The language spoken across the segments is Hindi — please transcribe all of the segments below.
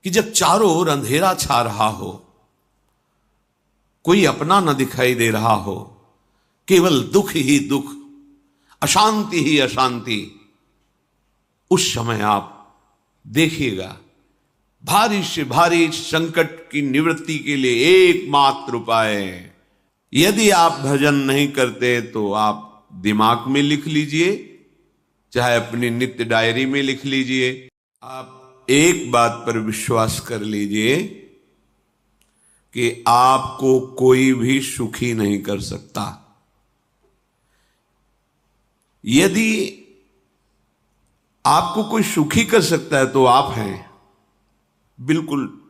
कि जब चारों ओर अंधेरा छा रहा हो, कोई अपना न दिखाई दे रहा हो, केवल दुख ही दुख, अशांति ही अशांति, उस समय आप देखिएगा भारी से भारी संकट की निवृत्ति के लिए एकमात्र उपाय है। यदि आप भजन नहीं करते तो आप दिमाग में लिख लीजिए, चाहे अपनी नित्य डायरी में लिख लीजिए। आप एक बात पर विश्वास कर लीजिए कि आपको कोई भी सुखी नहीं कर सकता। यदि आपको कोई सुखी कर सकता है तो आप हैं। बिल्कुल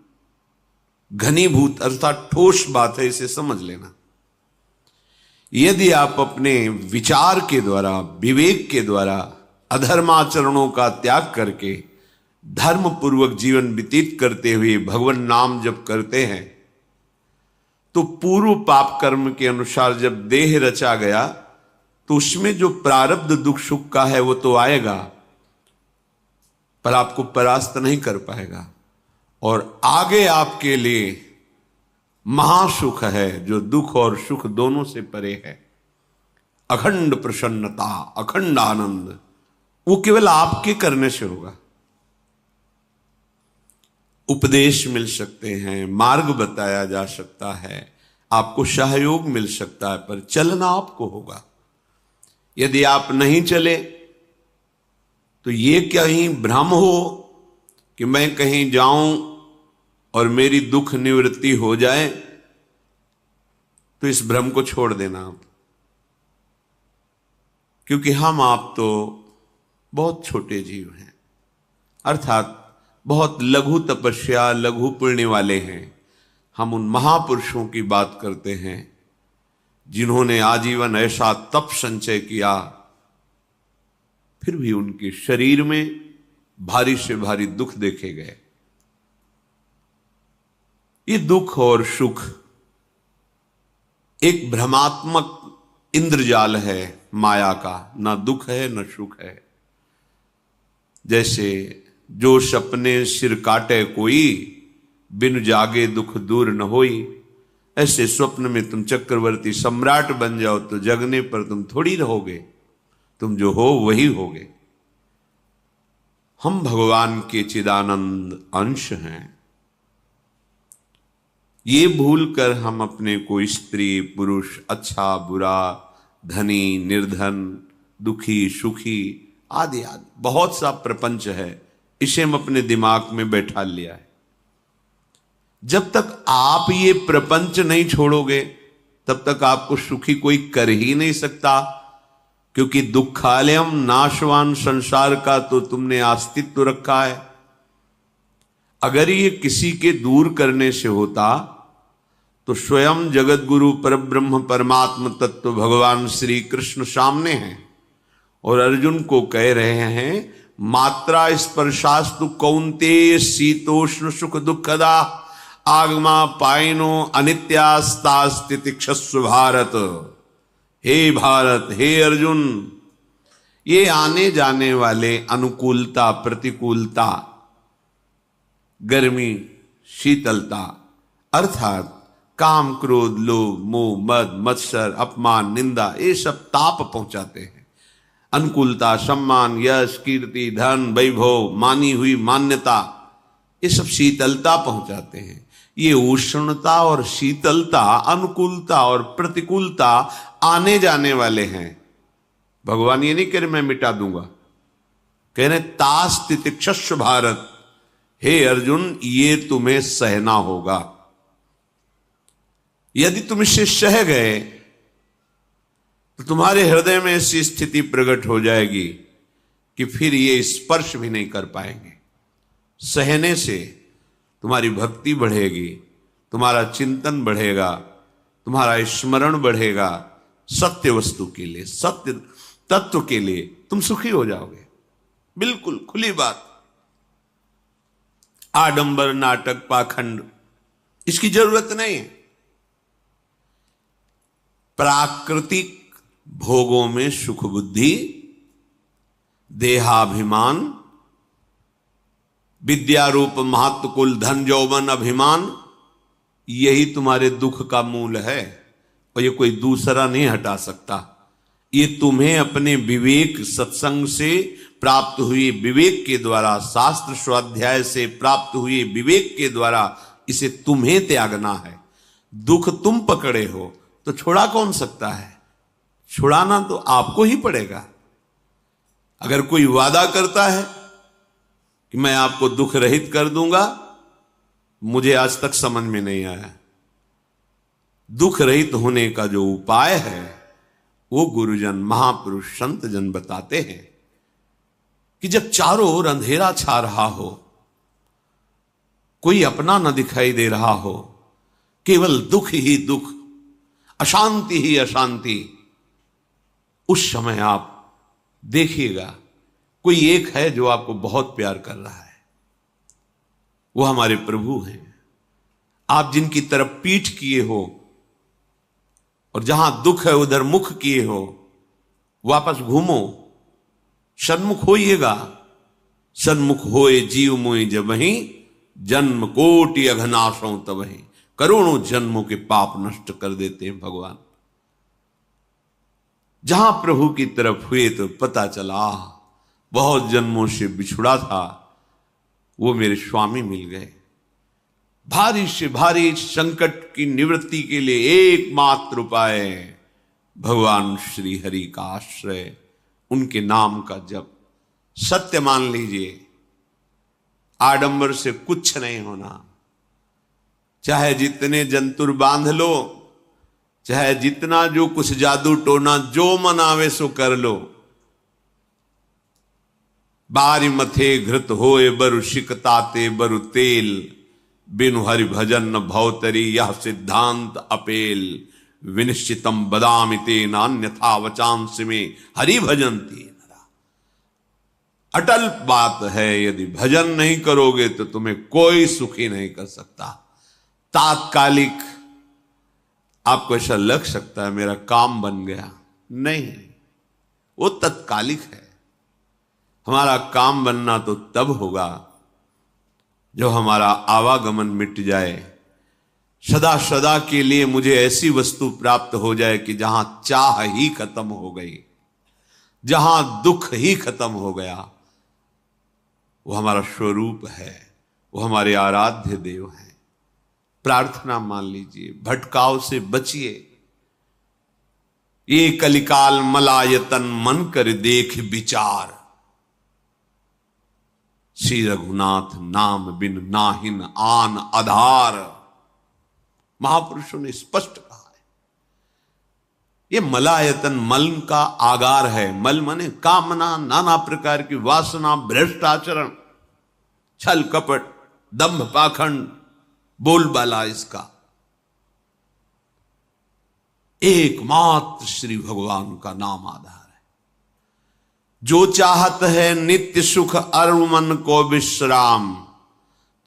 घनीभूत अर्थात ठोस बात है, इसे समझ लेना। यदि आप अपने विचार के द्वारा, विवेक के द्वारा अधर्माचरणों का त्याग करके धर्म पूर्वक जीवन व्यतीत करते हुए भगवान नाम जप करते हैं, तो पूर्व पाप कर्म के अनुसार जब देह रचा गया तो उसमें जो प्रारब्ध दुख सुख का है वो तो आएगा, पर आपको परास्त नहीं कर पाएगा। और आगे आपके लिए महासुख है जो दुख और सुख दोनों से परे है। अखंड प्रसन्नता, अखंड आनंद, वो केवल आपके करने से होगा। उपदेश मिल सकते हैं, मार्ग बताया जा सकता है, आपको सहयोग मिल सकता है, पर चलना आपको होगा। यदि आप नहीं चले तो ये कहीं भ्रम हो कि मैं कहीं जाऊं और मेरी दुख निवृत्ति हो जाए, तो इस भ्रम को छोड़ देना आप। क्योंकि हम आप तो बहुत छोटे जीव हैं, अर्थात बहुत लघु तपस्या, लघु पुण्य वाले हैं। हम उन महापुरुषों की बात करते हैं जिन्होंने आजीवन ऐसा तप संचय किया, फिर भी उनके शरीर में भारी से भारी दुख देखे गए। ये दुख और सुख एक भ्रमात्मक इंद्रजाल है माया का, ना दुख है न सुख है। जैसे जो सपने सिर काटे कोई, बिन जागे दुख दूर न होई, ऐसे स्वप्न में तुम चक्रवर्ती सम्राट बन जाओ तो जगने पर तुम थोड़ी रहोगे, तुम जो हो वही होगे। हम भगवान के चिदानंद अंश हैं। ये भूल कर हम अपने को स्त्री पुरुष, अच्छा बुरा, धनी निर्धन, दुखी सुखी आदि आदि बहुत सा प्रपंच है, इसे हम अपने दिमाग में बैठा लिया है। जब तक आप ये प्रपंच नहीं छोड़ोगे तब तक आपको सुखी कोई कर ही नहीं सकता, क्योंकि दुखालयम नाशवान संसार का तो तुमने अस्तित्व रखा है। अगर ये किसी के दूर करने से होता तो स्वयं जगत गुरु परब्रह्म परमात्म तत्व भगवान श्री कृष्ण सामने हैं और अर्जुन को कह रहे हैं, मात्रा स्पर्शास्तु कौन्तेय शीतोष्ण सुख दुखदा आगमा पायनो अनित्यास्तास्तितिक्षस्व भारत। हे भारत, हे अर्जुन, ये आने जाने वाले अनुकूलता प्रतिकूलता, गर्मी शीतलता, अर्थात काम क्रोध लोभ मोह मद मत्सर अपमान निंदा, ये सब ताप पहुंचाते हैं। अनुकूलता सम्मान यश कीर्ति धन वैभव मानी हुई मान्यता, ये सब शीतलता पहुंचाते हैं। ये उष्णता और शीतलता, अनुकूलता और प्रतिकूलता आने जाने वाले हैं। भगवान ये नहीं कह रहे मैं मिटा दूंगा, कह रहे तास तितिक्षस्व भारत, हे अर्जुन ये तुम्हें सहना होगा। यदि तुम इसे सह गए तो तुम्हारे हृदय में ऐसी स्थिति प्रकट हो जाएगी कि फिर ये स्पर्श भी नहीं कर पाएंगे। सहने से तुम्हारी भक्ति बढ़ेगी, तुम्हारा चिंतन बढ़ेगा, तुम्हारा स्मरण बढ़ेगा, सत्य वस्तु के लिए, सत्य तत्व के लिए तुम सुखी हो जाओगे। बिल्कुल खुली बात। आडंबर नाटक पाखंड इसकी जरूरत नहीं है। प्राकृतिक भोगों में सुख बुद्धि, देहाभिमान, विद्या रूप महत्व कुल धन यौवन अभिमान, यही तुम्हारे दुख का मूल है और ये कोई दूसरा नहीं हटा सकता। ये तुम्हें अपने विवेक सत्संग से प्राप्त हुए विवेक के द्वारा, शास्त्र स्वाध्याय से प्राप्त हुए विवेक के द्वारा इसे तुम्हें त्यागना है। दुख तुम पकड़े हो तो छोड़ा कौन सकता है? छुड़ाना तो आपको ही पड़ेगा। अगर कोई वादा करता है कि मैं आपको दुख रहित कर दूंगा, मुझे आज तक समझ में नहीं आया। दुख रहित होने का जो उपाय है वो गुरुजन, महापुरुष, संत जन बताते हैं कि जब चारों ओर अंधेरा छा रहा हो, कोई अपना न दिखाई दे रहा हो, केवल दुख ही दुख, अशांति ही अशांति, उस समय आप देखिएगा कोई एक है जो आपको बहुत प्यार कर रहा है। वो हमारे प्रभु हैं। आप जिनकी तरफ पीठ किए हो और जहां दुख है उधर मुख किए हो, वापस घूमो, सन्मुख होइएगा। सन्मुख होए जीव मोहि जबहि, जन्म कोटि अघनाशों तबहि। करोड़ों जन्मों के पाप नष्ट कर देते हैं भगवान। जहां प्रभु की तरफ हुए तो पता चला बहुत जन्मों से बिछुड़ा था, वो मेरे स्वामी मिल गए। भारी से भारी संकट की निवृत्ति के लिए एकमात्र उपाय भगवान श्री हरि का आश्रय, उनके नाम का जप। सत्य मान लीजिए, आडंबर से कुछ नहीं होना। चाहे जितने जंतुर बांध लो, चाहे जितना जो कुछ जादू टोना जो मन आवे सो कर लो, बारी मथे घृत होए बरु शिकताते बरु तेल, बिनु हरि भजन न भवतरी यह सिद्धांत अपेल। विनिश्चितम बदामि तेन अन्यथा वचांस में हरि भजन्ति नरा। अटल बात है, यदि भजन नहीं करोगे तो तुम्हें कोई सुखी नहीं कर सकता। तात्कालिक आपको ऐसा लग सकता है मेरा काम बन गया, नहीं, वो तत्कालिक है। हमारा काम बनना तो तब होगा जो हमारा आवागमन मिट जाए, सदा सदा के लिए मुझे ऐसी वस्तु प्राप्त हो जाए कि जहां चाह ही खत्म हो गई, जहां दुख ही खत्म हो गया। वो हमारा स्वरूप है, वो हमारे आराध्य देव हैं। प्रार्थना मान लीजिए, भटकाव से बचिए। ये कलिकाल मलायतन मन कर देख विचार, श्री रघुनाथ नाम बिन नाहिन आन आधार। महापुरुषों ने स्पष्ट कहा है। ये मलायतन मल का आगार है। मल माने कामना, नाना प्रकार की वासना, भ्रष्ट आचरण, छल कपट, दंभ पाखंड, बोलबाला, इसका एकमात्र श्री भगवान का नाम आधार है। जो चाहत है नित्य सुख अरु मन को विश्राम,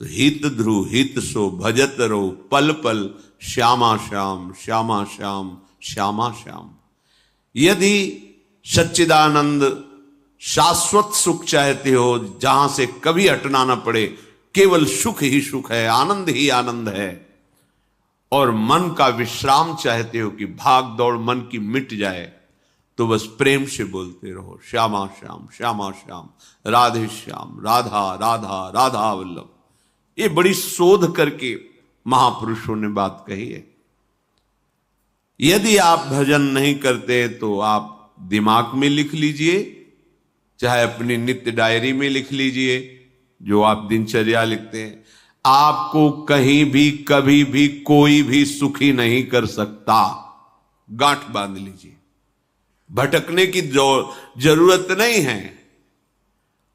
तो हित ध्रुव हित सो भजत रो पल पल श्यामा श्याम श्यामा श्याम श्यामा श्याम। यदि सच्चिदानंद शाश्वत सुख चाहते हो, जहां से कभी हटना ना पड़े, केवल सुख ही सुख है, आनंद ही आनंद है, और मन का विश्राम चाहते हो कि भाग दौड़ मन की मिट जाए, तो बस प्रेम से बोलते रहो श्यामा श्याम श्यामा श्याम, राधे श्याम, राधा राधा राधा वल्लभ। ये बड़ी शोध करके महापुरुषों ने बात कही है। यदि आप भजन नहीं करते तो आप दिमाग में लिख लीजिए, चाहे अपनी नित्य डायरी में लिख लीजिए, जो आप दिनचर्या लिखते हैं। आपको कहीं भी कभी भी कोई भी सुखी नहीं कर सकता। गांठ बांध लीजिए, भटकने की जरूरत नहीं है।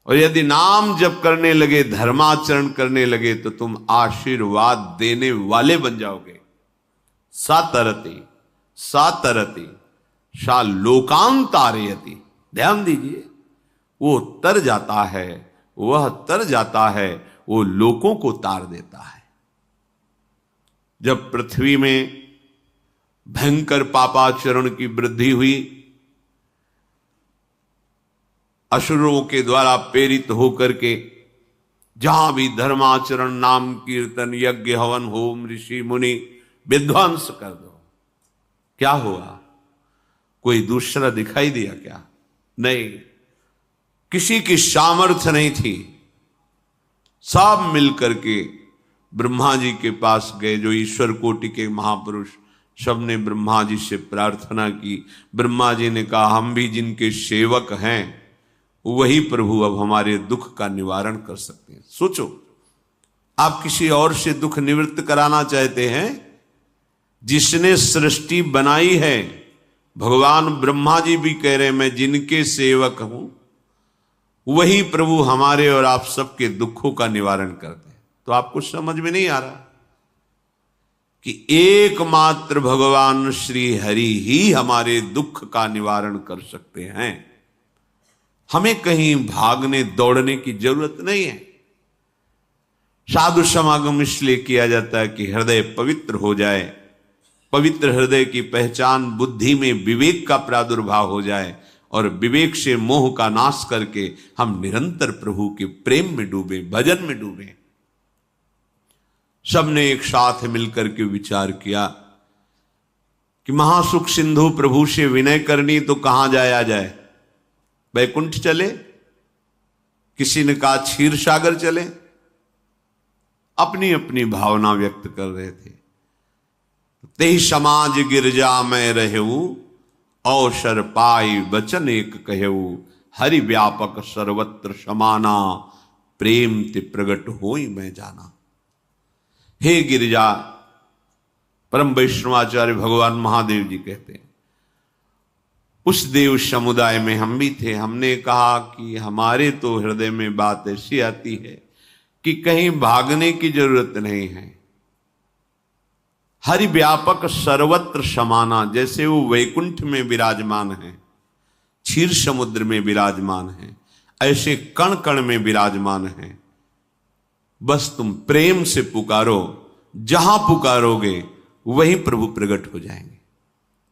और यदि नाम जप करने लगे, धर्माचरण करने लगे, तो तुम आशीर्वाद देने वाले बन जाओगे। सातरति सातरति सा लोकांतारयति। ध्यान दीजिए, वो तर जाता है, वह तर जाता है, वो लोकों को तार देता है। जब पृथ्वी में भयंकर पापाचरण की वृद्धि हुई, असुरों के द्वारा प्रेरित होकर के जहां भी धर्माचरण, नाम कीर्तन, यज्ञ, हवन, होम, ऋषि मुनि विध्वंस कर दो, क्या हुआ? कोई दूसरा दिखाई दिया क्या? नहीं, किसी की सामर्थ्य नहीं थी। सब मिलकर के ब्रह्मा जी के पास गए, जो ईश्वर कोटि के महापुरुष, सबने ब्रह्मा जी से प्रार्थना की। ब्रह्मा जी ने कहा, हम भी जिनके सेवक हैं वही प्रभु अब हमारे दुख का निवारण कर सकते हैं। सोचो, आप किसी और से दुख निवृत्त कराना चाहते हैं? जिसने सृष्टि बनाई है, भगवान ब्रह्मा जी भी कह रहे हैं मैं जिनके सेवक हूं वही प्रभु हमारे और आप सबके दुखों का निवारण करते हैं। तो आपको समझ में नहीं आ रहा कि एकमात्र भगवान श्री हरि ही हमारे दुख का निवारण कर सकते हैं। हमें कहीं भागने दौड़ने की जरूरत नहीं है। साधु समागम इसलिए किया जाता है कि हृदय पवित्र हो जाए, पवित्र हृदय की पहचान बुद्धि में विवेक का प्रादुर्भाव हो जाए, और विवेक से मोह का नाश करके हम निरंतर प्रभु के प्रेम में डूबे, भजन में डूबे। सबने एक साथ मिलकर के विचार किया कि महासुख सिंधु प्रभु से विनय करनी तो कहां जाया जाए? वैकुंठ चले, किसी ने कहा क्षीर सागर चले। अपनी अपनी भावना व्यक्त कर रहे थे। तेहि समाज गिरजा में रहेऊ, अवसर पाई वचन एक कहेऊ, हरि व्यापक सर्वत्र समाना, प्रेम ते प्रगट होई मैं जाना। हे गिरिजा, परम वैष्णवाचार्य भगवान महादेव जी कहते हैं, उस देव समुदाय में हम भी थे। हमने कहा कि हमारे तो हृदय में बात ऐसी आती है कि कहीं भागने की जरूरत नहीं है। हरि व्यापक सर्वत्र समाना, जैसे वो वैकुंठ में विराजमान है, क्षीर समुद्र में विराजमान है, ऐसे कण कण में विराजमान है। बस तुम प्रेम से पुकारो, जहां पुकारोगे वहीं प्रभु प्रकट हो जाएंगे।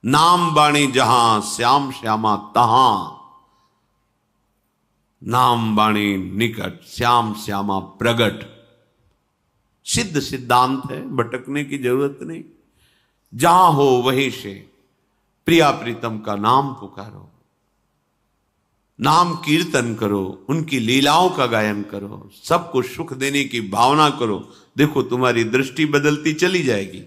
नाम बाणी जहां श्याम श्यामा तहां, नाम बाणी निकट श्याम श्यामा प्रगट। सिद्ध सिद्धांत है, भटकने की जरूरत नहीं। जहां हो वहीं से प्रिया प्रीतम का नाम पुकारो, नाम कीर्तन करो, उनकी लीलाओं का गायन करो, सबको सुख देने की भावना करो। देखो तुम्हारी दृष्टि बदलती चली जाएगी,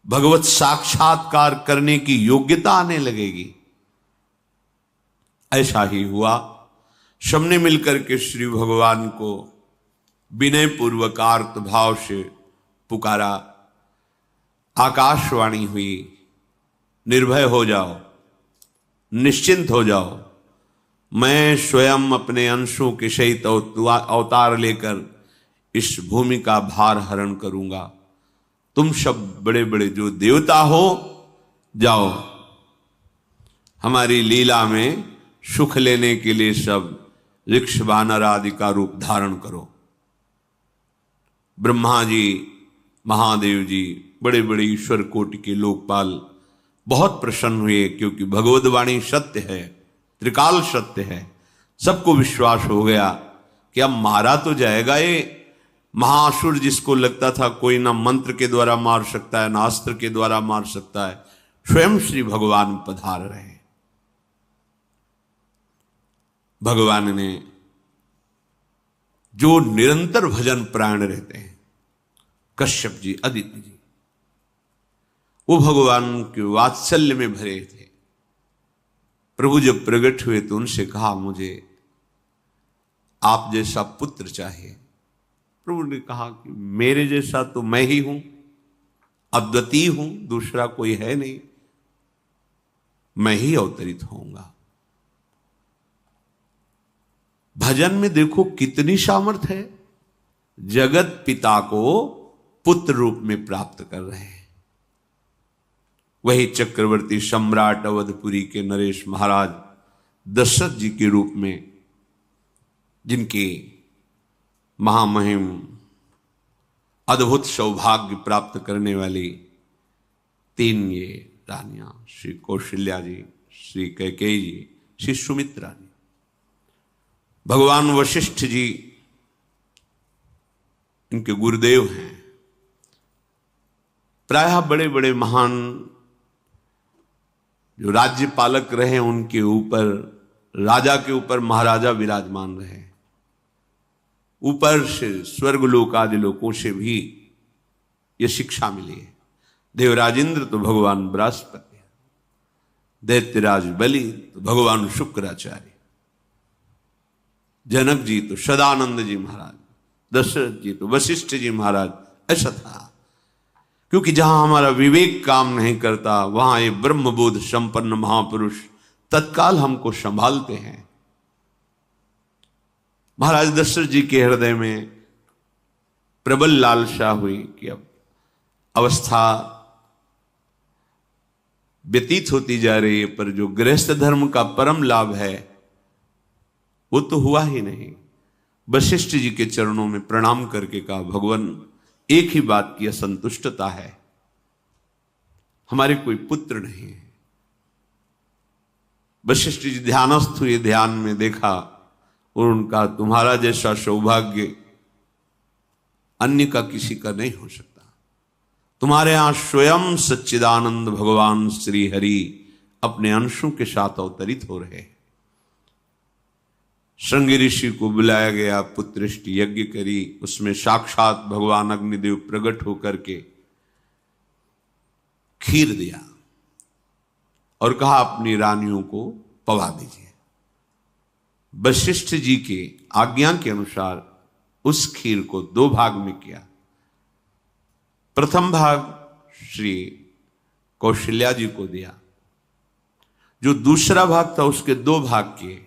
भगवत साक्षात्कार करने की योग्यता आने लगेगी। ऐसा ही हुआ। सबने मिलकर के श्री भगवान को विनय पूर्वक आर्त भाव से पुकारा। आकाशवाणी हुई, निर्भय हो जाओ, निश्चिंत हो जाओ, मैं स्वयं अपने अंशों के सहित अवतार लेकर इस भूमि का भार हरण करूंगा। तुम सब बड़े बड़े जो देवता हो, जाओ हमारी लीला में सुख लेने के लिए सब ऋक्ष वानर आदि का रूप धारण करो। ब्रह्मा जी, महादेव जी, बड़े बड़े ईश्वर कोटि के लोकपाल बहुत प्रसन्न हुए, क्योंकि भगवद्वाणी सत्य है, त्रिकाल सत्य है। सबको विश्वास हो गया कि अब मारा तो जाएगा ये महासुर, जिसको लगता था कोई ना मंत्र के द्वारा मार सकता है, ना अस्त्र के द्वारा मार सकता है। स्वयं श्री भगवान पधार रहे। भगवान ने जो निरंतर भजन प्राण रहते हैं, कश्यप जी, अदिति जी, वो भगवान के वात्सल्य में भरे थे। प्रभु जब प्रकट हुए तो उनसे कहा, मुझे आप जैसा पुत्र चाहिए। प्रभु ने कहा कि मेरे जैसा तो मैं ही हूं, अद्वितीय हूं, दूसरा कोई है नहीं, मैं ही अवतरित होऊंगा। भजन में देखो कितनी सामर्थ्य है। जगत पिता को पुत्र रूप में प्राप्त कर रहे हैं। वही चक्रवर्ती सम्राट अवधपुरी के नरेश महाराज दशरथ जी के रूप में, जिनके महामहिम अद्भुत सौभाग्य प्राप्त करने वाली 3 ये रानियां, श्री कौशल्या जी, श्री कैकेयी जी, श्री सुमित्रा जी। भगवान वशिष्ठ जी इनके गुरुदेव हैं। प्रायः बड़े बड़े महान जो राज्य पालक रहे उनके ऊपर, राजा के ऊपर महाराजा विराजमान रहे। ऊपर से स्वर्गलोक आदि लोकों से भी यह शिक्षा मिली है। देवराजेंद्र तो भगवान बृहस्पति, दैत्यराज बलि तो भगवान शुक्राचार्य, जनक जी तो सदानंद जी महाराज, दशरथ जी तो वशिष्ठ जी महाराज। ऐसा था, क्योंकि जहां हमारा विवेक काम नहीं करता वहां ये ब्रह्मबोध संपन्न महापुरुष तत्काल हमको संभालते हैं। महाराज दशरथ जी के हृदय में प्रबल लालसा हुई कि अब अवस्था व्यतीत होती जा रही है, पर जो गृहस्थ धर्म का परम लाभ है वो तो हुआ ही नहीं। वशिष्ठ जी के चरणों में प्रणाम करके कहा, भगवान एक ही बात की असंतुष्टता है, हमारे कोई पुत्र नहीं है। वशिष्ठ जी ध्यानस्थ हुए, ध्यान में देखा और उनका, तुम्हारा जैसा सौभाग्य अन्य का किसी का नहीं हो सकता। तुम्हारे यहां स्वयं सच्चिदानंद भगवान श्री हरि अपने अंशों के साथ अवतरित हो रहे हैं। श्रृंगी ऋषि को बुलाया गया, पुत्रेष्टि यज्ञ करी, उसमें साक्षात भगवान अग्निदेव प्रकट होकर के खीर दिया और कहा अपनी रानियों को पवा दीजिए। वशिष्ठ जी के आज्ञा के अनुसार उस खीर को 2 भाग में किया। प्रथम भाग श्री कौशल्या जी को दिया, जो दूसरा भाग था उसके 2 भाग किए,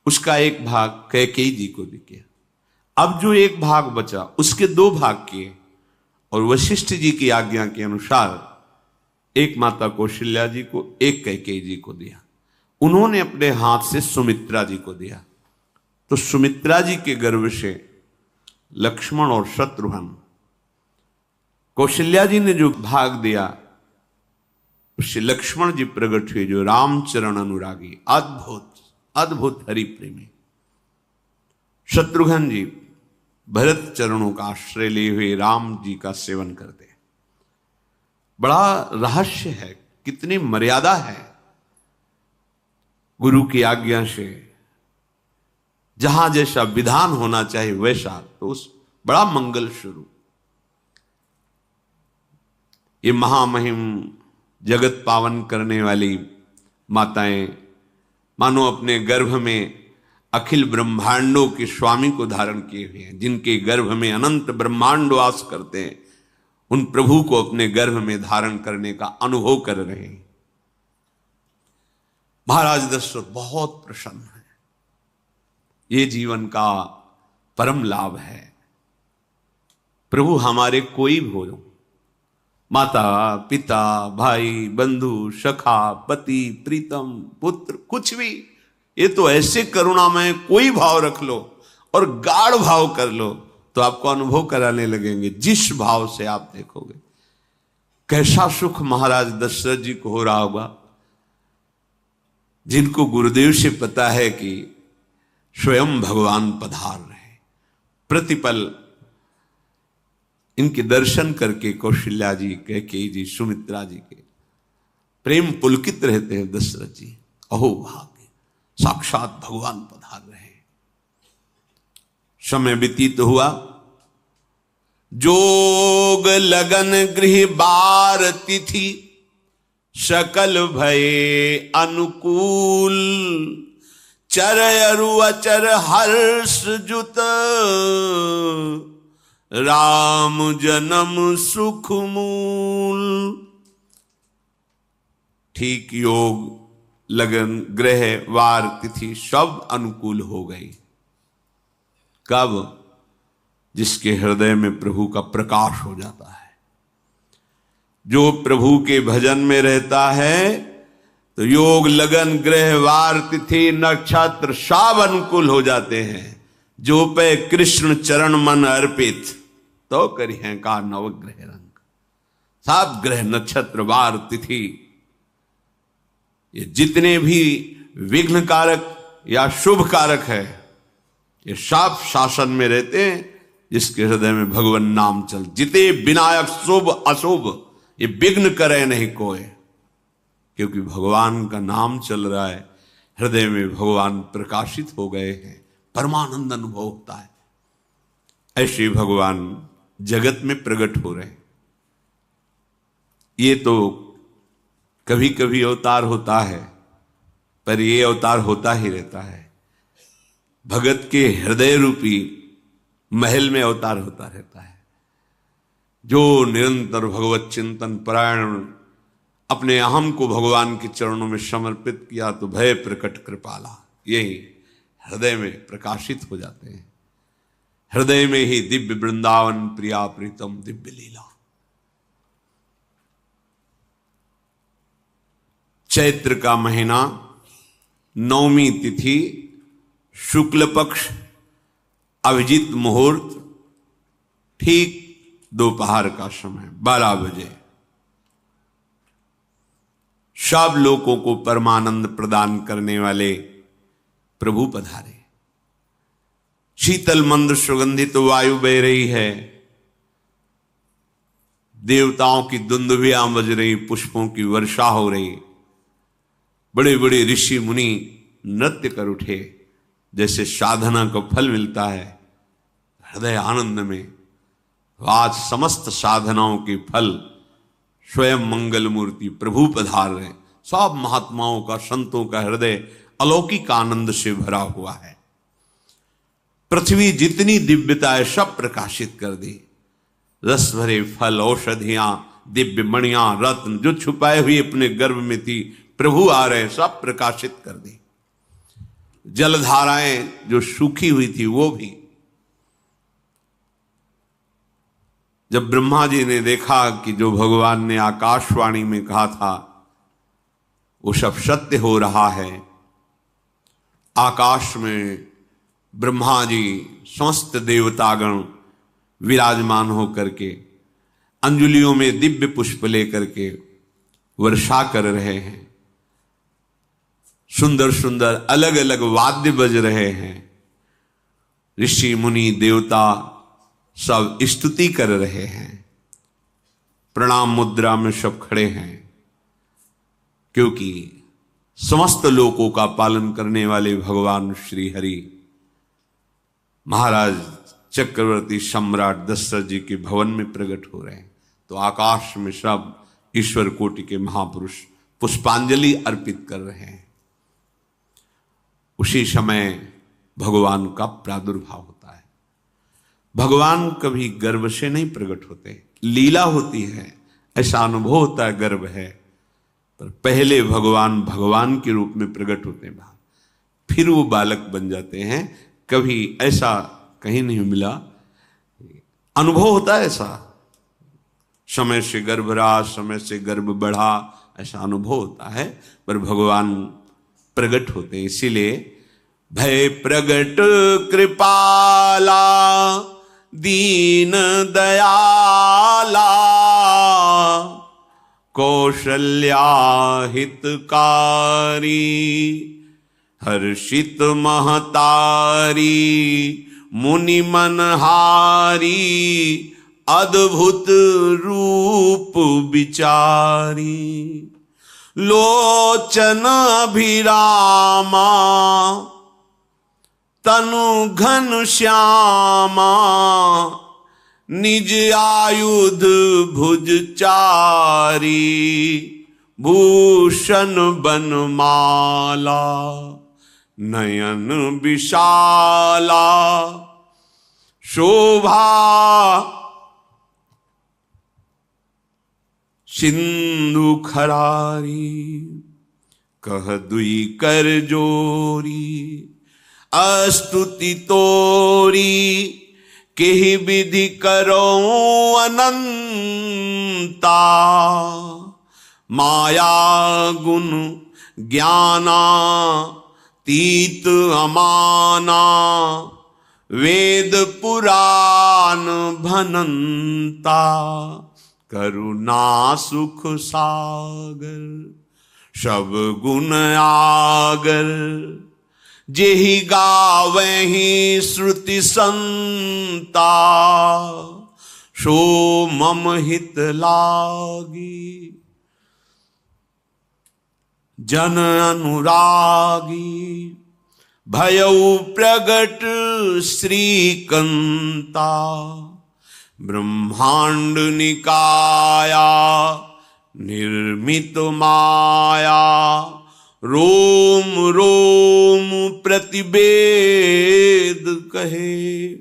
उसका 1 भाग कैकेयी जी को दिया। अब जो 1 भाग बचा उसके 2 भाग किए और वशिष्ठ जी की आज्ञा के अनुसार एक माता कौशल्या जी को, एक कैकेयी जी को दिया। उन्होंने अपने हाथ से सुमित्रा जी को दिया। तो सुमित्रा जी के गर्भ से लक्ष्मण और शत्रुघ्न, कौशल्या जी ने जो भाग दिया उससे लक्ष्मण जी प्रकट हुए, जो रामचरण अनुरागी, अद्भुत अद्भुत हरि प्रेमी। शत्रुघ्न जी भरत चरणों का आश्रय लिए हुए राम जी का सेवन करते हैं। बड़ा रहस्य है, कितनी मर्यादा है गुरु की आज्ञा से। जहां जैसा विधान होना चाहिए वैसा, तो उस बड़ा मंगल शुरू। ये महामहिम जगत पावन करने वाली माताएं मानो अपने गर्भ में अखिल ब्रह्मांडों के स्वामी को धारण किए हुए हैं, जिनके गर्भ में अनंत ब्रह्मांड वास करते हैं, उन प्रभु को अपने गर्भ में धारण करने का अनुभव कर रहे हैं। महाराज दशरथ बहुत प्रसन्न है। ये जीवन का परम लाभ है। प्रभु हमारे कोई भी हो, माता पिता भाई बंधु सखा पति प्रीतम पुत्र, कुछ भी, ये तो ऐसे करुणामय कोई भाव रख लो और गाढ़ भाव कर लो तो आपको अनुभव कराने लगेंगे। जिस भाव से आप देखोगे कैसा सुख महाराज दशरथ जी को हो रहा होगा, जिनको गुरुदेव से पता है कि स्वयं भगवान पधार रहे। प्रतिपल इनके दर्शन करके कौशल्या जी, कैकेयी जी, सुमित्रा जी के प्रेम पुलकित रहते हैं। दशरथ जी, अहो भाग्य, साक्षात भगवान पधार रहे। समय व्यतीत हुआ, जोग लगन गृह बार तिथि, सकल भये अनुकूल, चर अरु अचर हर्ष जुत, राम जन्म सुख मूल। ठीक योग लगन ग्रह वार तिथि सब अनुकूल हो गई। कब? जिसके हृदय में प्रभु का प्रकाश हो जाता है। जो प्रभु के भजन में रहता है तो योग लगन ग्रह वार तिथि नक्षत्र सब अनुकूल हो जाते हैं। जो पे कृष्ण चरण मन अर्पित, तो करी है का नवग्रह रंग। सात ग्रह नक्षत्र वार तिथि, ये जितने भी विघ्न कारक या शुभ कारक है, ये साफ शासन में रहते हैं जिसके हृदय में भगवान नाम चल। जिते विनायक शुभ अशुभ ये विघ्न करे नहीं कोई, क्योंकि भगवान का नाम चल रहा है, हृदय में भगवान प्रकाशित हो गए हैं, परमानंद अनुभव होता है। ऐसे भगवान जगत में प्रकट हो रहे हैं। ये तो कभी कभी अवतार होता है, पर ये अवतार होता ही रहता है। भगत के हृदय रूपी महल में अवतार होता रहता है। जो निरंतर भगवत चिंतन परायण अपने अहम को भगवान के चरणों में समर्पित किया तो भय प्रकट कृपाला, यही हृदय में प्रकाशित हो जाते हैं। हृदय में ही दिव्य वृंदावन प्रिया प्रीतम दिव्य लीला। चैत्र का महीना, नवमी तिथि, शुक्ल पक्ष, अभिजीत मुहूर्त, ठीक दोपहर का समय 12 बजे सब लोगों को परमानंद प्रदान करने वाले प्रभु पधारे। शीतल मंद सुगंधित वायु बह रही है, देवताओं की दुंदुभियां बज रही, पुष्पों की वर्षा हो रही, बड़े बड़े ऋषि मुनि नृत्य कर उठे। जैसे साधना को फल मिलता है हृदय आनंद में, आज समस्त साधनाओं के फल स्वयं मंगल मूर्ति प्रभु पधार रहे। सब महात्माओं का, संतों का हृदय अलौकिक आनंद से भरा हुआ है। पृथ्वी जितनी दिव्यता है सब प्रकाशित कर दी। रस भरे फल, औषधियां, दिव्य मणियां, रत्न जो छुपाए हुए अपने गर्भ में थी, प्रभु आ रहे, सब प्रकाशित कर दी। जलधाराएं जो सूखी हुई थी वो भी। जब ब्रह्मा जी ने देखा कि जो भगवान ने आकाशवाणी में कहा था वो सब सत्य हो रहा है, आकाश में ब्रह्मा जी समस्त देवतागण विराजमान होकर के अंजलियों में दिव्य पुष्प लेकर के वर्षा कर रहे हैं, सुंदर सुंदर अलग अलग वाद्य बज रहे हैं, ऋषि मुनि देवता सब स्तुति कर रहे हैं, प्रणाम मुद्रा में सब खड़े हैं, क्योंकि समस्त लोकों का पालन करने वाले भगवान श्री हरि महाराज चक्रवर्ती सम्राट दशरथ जी के भवन में प्रकट हो रहे हैं। तो आकाश में सब ईश्वर कोटि के महापुरुष पुष्पांजलि अर्पित कर रहे हैं। उसी समय भगवान का प्रादुर्भाव होता है। भगवान कभी गर्भ से नहीं प्रकट होते, लीला होती है, ऐसा अनुभव होता है गर्भ है, पर पहले भगवान भगवान के रूप में प्रकट होते हैं, फिर वो बालक बन जाते हैं। कभी ऐसा कहीं नहीं मिला, अनुभव होता है ऐसा, समय से गर्भ रहा, समय से गर्भ बढ़ा, ऐसा अनुभव होता है, पर भगवान प्रकट होते हैं। इसीलिए भय प्रगट कृपाला दीन दयाला कौशल्या हितकारी हर्षित महतारी मुनि मनहारी अद्भुत रूप विचारी लोचन अभिरामा तनु घन श्यामा निज आयुध भुज चारी भूषण बनमाला नयन विशाला शोभा सिंधु खरारी कह दुई कर जोरी अस्तुति तोरी केहि विधि करो अनंता माया गुण ज्ञाना तीत अमाना वेद पुराण भनंता करुणा सुख सागर सब गुण आगर जेहि गावहि श्रुति संता, सो मम हित लागी। जन अनुरागी भयउ प्रगट श्रीकंता, ब्रह्मांड निकाया निर्मित माया, रोम रोम प्रतिवेद कहे,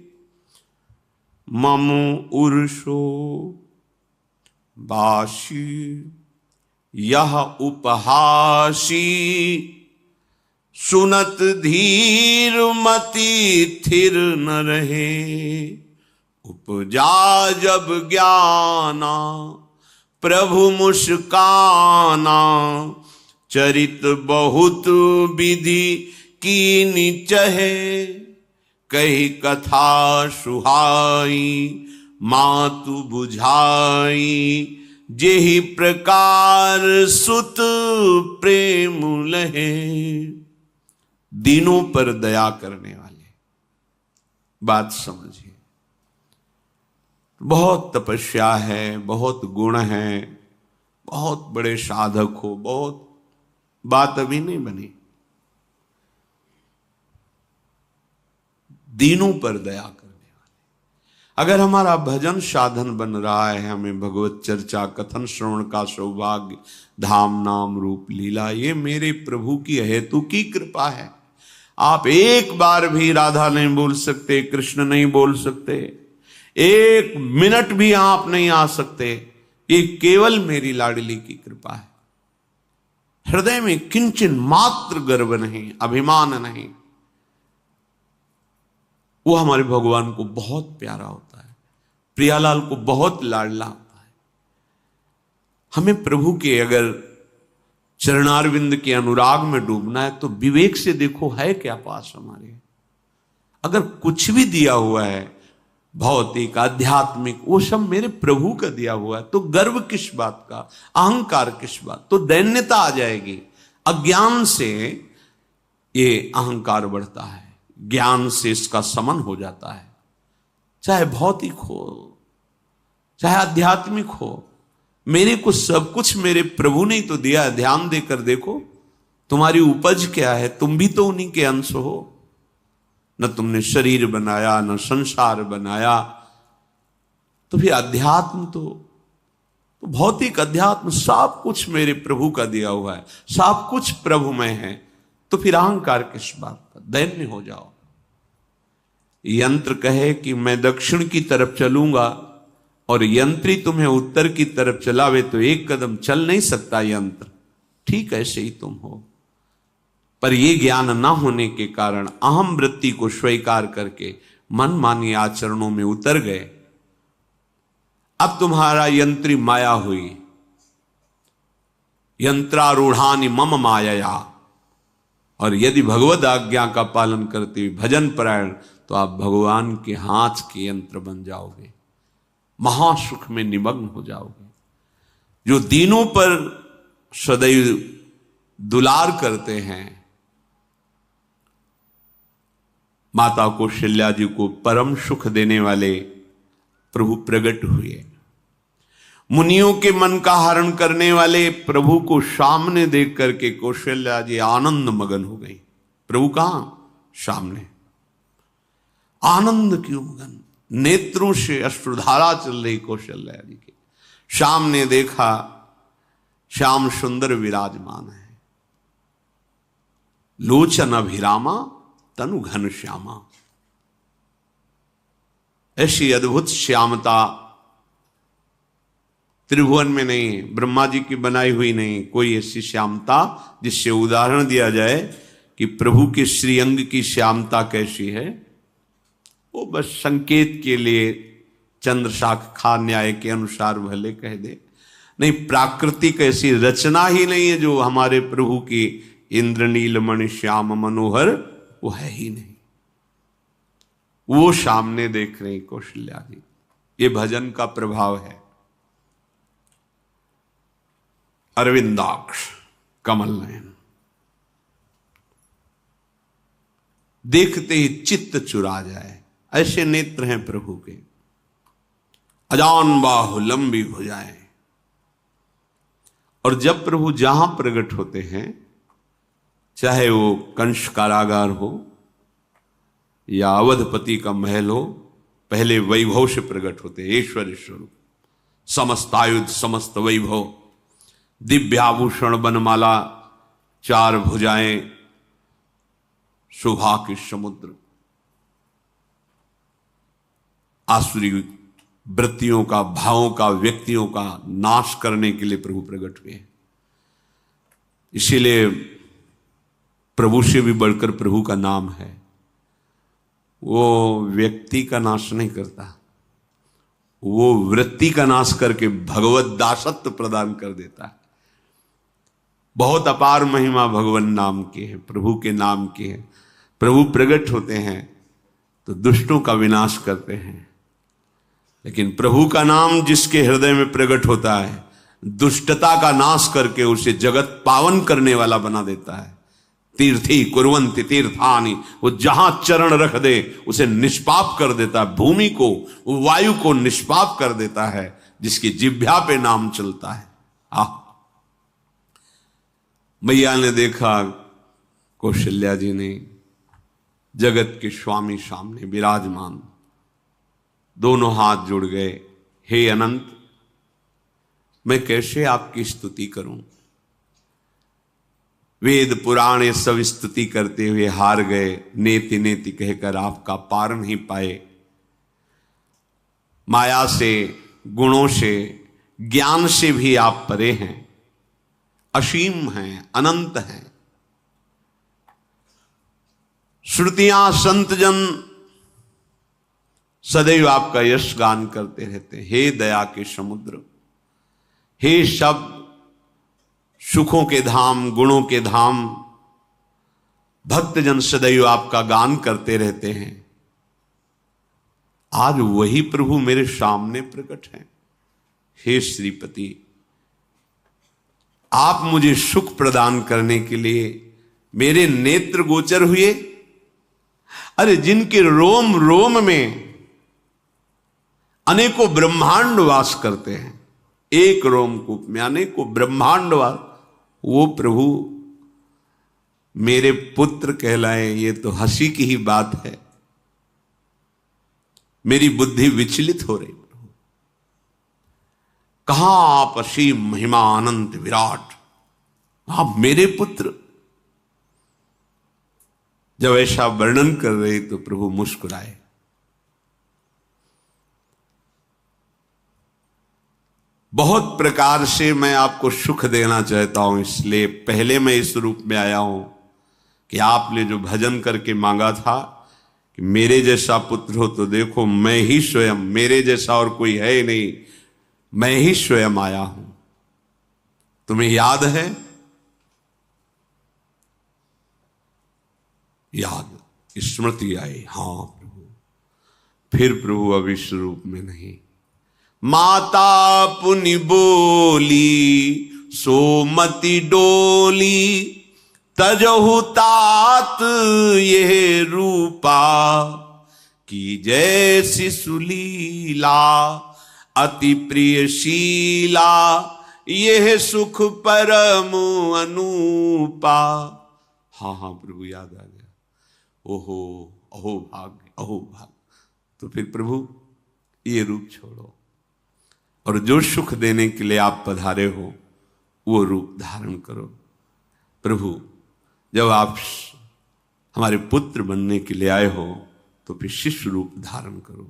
मम उर्षो बाशी यह उपहासी, सुनत धीर मति थिर न रहे। उपजा जब ज्ञाना प्रभु मुस्काना, चरित बहुत विधि कीनि चहे, कही कथा सुहाई मातु बुझाई, जेहि प्रकार सुत प्रेम लहे। दीनों पर दया करने वाले, बात समझिए। बहुत तपस्या है, बहुत गुण है, बहुत बड़े साधक हो, बहुत बात अभी नहीं बनी। दीनों पर दया करने वाले। अगर हमारा भजन साधन बन रहा है, हमें भगवत चर्चा कथन श्रवण का सौभाग्य, धाम नाम रूप लीला, ये मेरे प्रभु की हेतु की कृपा है। आप एक बार भी राधा नहीं बोल सकते, कृष्ण नहीं बोल सकते, एक मिनट भी आप नहीं आ सकते, ये केवल मेरी लाडली की कृपा है। हृदय में किंचन मात्र गर्व नहीं, अभिमान नहीं। वो हमारे भगवान को बहुत प्यारा होता है, प्रियालाल को बहुत लाडला होता है। हमें प्रभु के अगर चरणारविंद के अनुराग में डूबना है तो विवेक से देखो है क्या पास हमारे। अगर कुछ भी दिया हुआ है भौतिक आध्यात्मिक, वो सब मेरे प्रभु का दिया हुआ है, तो गर्व किस बात का, अहंकार किस बात, तो दैन्यता आ जाएगी। अज्ञान से ये अहंकार बढ़ता है, ज्ञान से इसका समन हो जाता है। चाहे भौतिक हो चाहे आध्यात्मिक हो, मेरे को सब कुछ मेरे प्रभु ने तो दिया है। ध्यान देकर देखो तुम्हारी उपज क्या है, तुम भी तो उन्हीं के अंश हो। न तुमने शरीर बनाया, न संसार बनाया, तो फिर अध्यात्म तो भौतिक अध्यात्म सब कुछ मेरे प्रभु का दिया हुआ है, सब कुछ प्रभु में है, तो फिर अहंकार किस बात का, दैन्य हो जाओ। यंत्र कहे कि मैं दक्षिण की तरफ चलूंगा और यंत्री तुम्हें उत्तर की तरफ चलावे, तो एक कदम चल नहीं सकता यंत्र। ठीक ऐसे ही तुम हो, पर यह ज्ञान न होने के कारण अहम वृत्ति को स्वीकार करके मनमानी आचरणों में उतर गए। अब तुम्हारा यंत्री माया हुई, यंत्रारूढ़ानि मम माया। और यदि भगवद आज्ञा का पालन करते हुए भजन परायण, तो आप भगवान के हाथ के यंत्र बन जाओगे, महासुख में निमग्न हो जाओगे। जो दीनों पर सदैव दुलार करते हैं, माता कौशल्या जी को परम सुख देने वाले प्रभु प्रकट हुए। मुनियों के मन का हरण करने वाले प्रभु को सामने देख करके कौशल्या जी आनंद मगन हो गई। प्रभु कहां? सामने। आनंद क्यों मगन? नेत्रों से अश्रुधारा चल रही कौशल्या जी के। सामने देखा श्याम सुंदर विराजमान है, लोचन अभिरामा तनु घन श्यामा। ऐसी अद्भुत श्यामता त्रिभुवन में नहीं, ब्रह्मा जी की बनाई हुई नहीं कोई ऐसी श्यामता जिससे उदाहरण दिया जाए कि प्रभु के श्रीअंग की श्यामता कैसी है। वो बस संकेत के लिए चंद्र शाखा न्याय के अनुसार भले कह दे, नहीं प्राकृतिक ऐसी रचना ही नहीं है जो हमारे प्रभु की इंद्रनील मणि श्याम मनोहर, वो है ही नहीं। वो सामने देख रहे कौशल्या जी। ये भजन का प्रभाव है। अरविंदाक्ष, कमल नयन। देखते ही चित्त चुरा जाए, ऐसे नेत्र हैं प्रभु के। अजान बाहु लंबी भुजाएं। और जब प्रभु जहां प्रकट होते हैं, चाहे वो कंस कारागार हो या अवधपति का महल हो, पहले वैभव से प्रकट होते हैं। ऐश्वर्य स्वरूप, समस्त आयुध, समस्त वैभव, दिव्याभूषण, बनमाला, 4 भुजाएं, शोभा के समुद्र, आसुरी वृत्तियों का, भावों का, व्यक्तियों का नाश करने के लिए प्रभु प्रकट हुए। इसीलिए प्रभु से भी बढ़कर प्रभु का नाम है। वो व्यक्ति का नाश नहीं करता, वो वृत्ति का नाश करके भगवत दासत्व प्रदान कर देता है। बहुत अपार महिमा भगवान नाम की है, प्रभु के नाम की है। प्रभु प्रकट होते हैं तो दुष्टों का विनाश करते हैं, लेकिन प्रभु का नाम जिसके हृदय में प्रकट होता है, दुष्टता का नाश करके उसे जगत पावन करने वाला बना देता है। तीर्थी कुर्वन्ति तीर्थानि, वो जहां चरण रख दे उसे निष्पाप कर देता है। भूमि को, वायु को निष्पाप कर देता है, जिसकी जिह्वा पे नाम चलता है। मैया ने देखा, कौशल्या जी ने, जगत के स्वामी सामने विराजमान, दोनों हाथ जुड़ गए। हे अनंत, मैं कैसे आपकी स्तुति करूं? वेद पुराण ये सब स्तुति करते हुए हार गए। नेति नेति कहकर आपका पार नहीं पाए। माया से, गुणों से, ज्ञान से भी आप परे हैं, असीम हैं, अनंत हैं। श्रुतियां, संतजन सदैव आपका यश गान करते रहते हैं। हे दया के समुद्र, हे शब्द, सुखों के धाम, गुणों के धाम, भक्तजन सदैव आपका गान करते रहते हैं। आज वही प्रभु मेरे सामने प्रकट हैं। हे श्रीपति, आप मुझे सुख प्रदान करने के लिए मेरे नेत्र गोचर हुए। अरे जिनके रोम रोम में अनेकों ब्रह्मांड वास करते हैं, एक रोमकूप में अनेकों ब्रह्मांड वास, वो प्रभु मेरे पुत्र कहलाए, ये तो हंसी की ही बात है। मेरी बुद्धि विचलित हो रही। प्रभु कहां आप असीम महिमा अनंत विराट, आप मेरे पुत्र। जब ऐसा वर्णन कर रहे तो प्रभु मुस्कुराए। बहुत प्रकार से मैं आपको सुख देना चाहता हूं, इसलिए पहले मैं इस रूप में आया हूं कि आपने जो भजन करके मांगा था कि मेरे जैसा पुत्र हो, तो देखो मैं ही स्वयं, मेरे जैसा और कोई है ही नहीं, मैं ही स्वयं आया हूं। तुम्हें याद है? याद, स्मृति आई। हां प्रभु। फिर प्रभु अब इस रूप में नहीं। माता पुनि बोली सोमति डोली, तजहु तात ये रूपा, की जैसी सुलीला अति प्रियशीला, यह सुख परम अनूपा। हाँ हाँ प्रभु, याद आ गया। ओहो, अहो भाग्य, अहो भाग्य। तो फिर प्रभु ये रूप छोड़ो, और जो सुख देने के लिए आप पधारे हो वो रूप धारण करो। प्रभु, जब आप हमारे पुत्र बनने के लिए आए हो तो फिर शिष्य रूप धारण करो।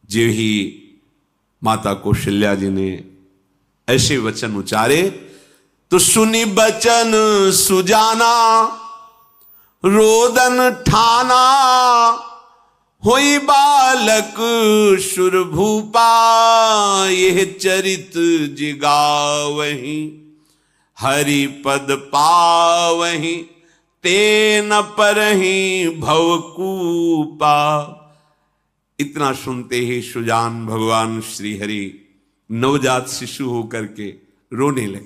जो ही माता कौशल्या जी ने ऐसे वचन उचारे तो सुनी बचन सुजाना, रोदन ठाना, होई बालक सुरभूपा, यह चरित जिगावहीं, हरि पद पावहीं, तेन परहीं भवकूपा। इतना सुनते ही सुजान भगवान श्री हरि नवजात शिशु होकर के रोने लगे।